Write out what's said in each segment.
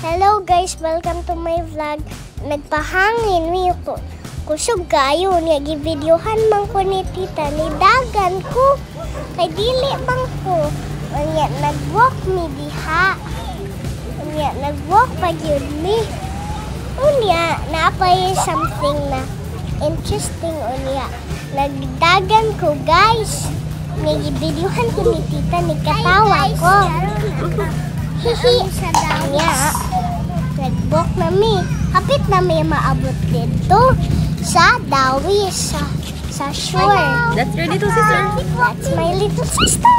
Hello guys, welcome to my vlog. Nagpahangin mi ko. Kusog kayo niya givideohan man ko ni tita ni dagan ko. Kay dili bang ko. Unya nagwalk mi diha. Unya nagwalk pa gyud mi. Unya napay something na interesting unya. Nagdagan ko guys. Nga givideohan ko ni tita ni katawa ko. Hihi sa dawas. Nag-book na mi. Kapit na may maabot dito sa dawis, sa shore. That's your little sister. That's my little sister.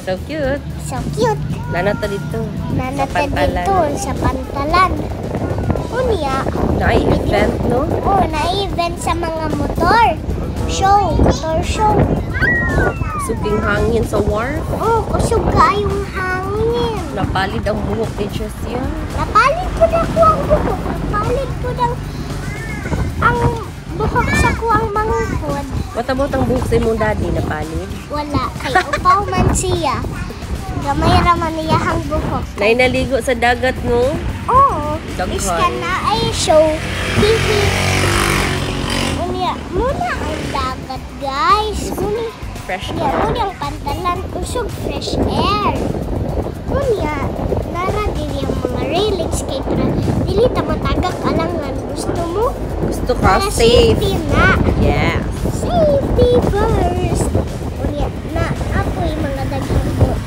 So cute. So cute. Nanata dito. Nanata dito sa pantalan. Unya. Na-event, no? Oo, na-event sa mga motor. Motor show. Suking hangin sa wharf. Oo, kusog kayong hangin. Napalid ang buhok ni Jessia. Napalit ko na ko ang buhok. Napalit ko na ang buhok sa kuwang mangkod. Matabot ang buhok sa imong daddy, napalid. Wala. Kay upaw man siya. Gamay raman niya ang buhok. Nainaligo sa dagat, no? Oo. Daghan. Iskan na ay show. Hihi. Unya, muna ang dagat, guys. Fresh Unya, air. muna ang pantalan. Usog fresh air. Unya, nara dili ang mga railings kay dili ta matagak alangan. Gusto mo? Gusto ka Para safe. safety na. Yeah. Safety first. Unya, na apoy mga daghang boat.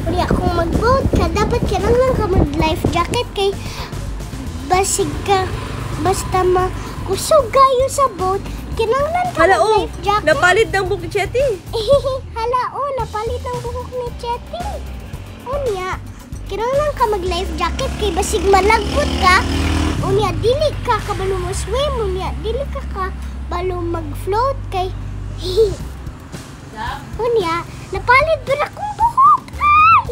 Unya, kung mag-boat ka, dapat ka lang ka mag-life jacket kay basig ka. Basta makusog kayo sa boat, kinanglan ka Hala, oh, mag-life jacket. napalid ng buhok ni Chetty. Hala, oh, napalit ang buhok ni Chetty. Unya, kinanglan ka mag-life jacket kay basig malagbot ka. Unya, dili ka kabalo mo swim. Unya, dili ka kabalo mag-float kay... Unya, napalit ba akong buhok? Ay!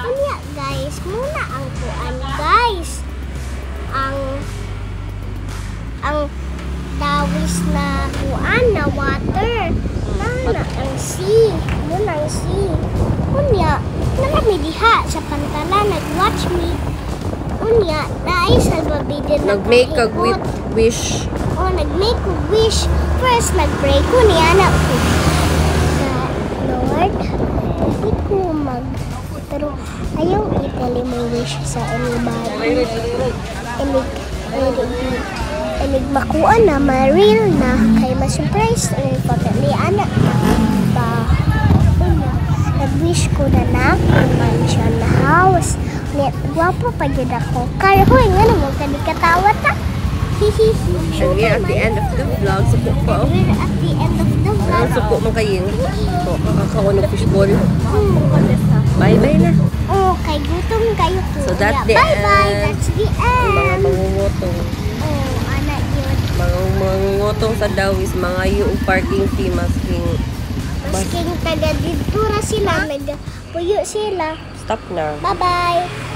Unya, guys, muna ang kuan, guys. Ang dawis na kuan na water. Nana ang sea. Muna ang sea. Unya, nakami diha sa pantalan, nag-watch me. Unya, dahil salbabidin na Nag-make a wish. Oh, nag-make a wish. First, nag-pray ko niya na ko. Lord, hindi ko pero ayaw itali mo wish sa anybody. Inig makuha na, ma-real na, kay ma-surprise na yung pagkalianak na ba. Nag-wish ko na mansion na house. Gwapo pa yun ako. Kaya hoy, nga naman ka di katawa ta. Hihihi. And we're at the end of the vlog. Supo ko. We're at the end of the vlog. Supo man kayo. So, kakakawa ng fishball. Bye-bye na. Oh, kay gutom kayo po. So that's the Bye-bye. end. That's the Mga end. mangungutong. Oh, anak yun. Mga mangungutong sa dawis. Mga yung parking fee. Masking taga dito na sila. Nagpuyo sila. Stop na. Bye-bye.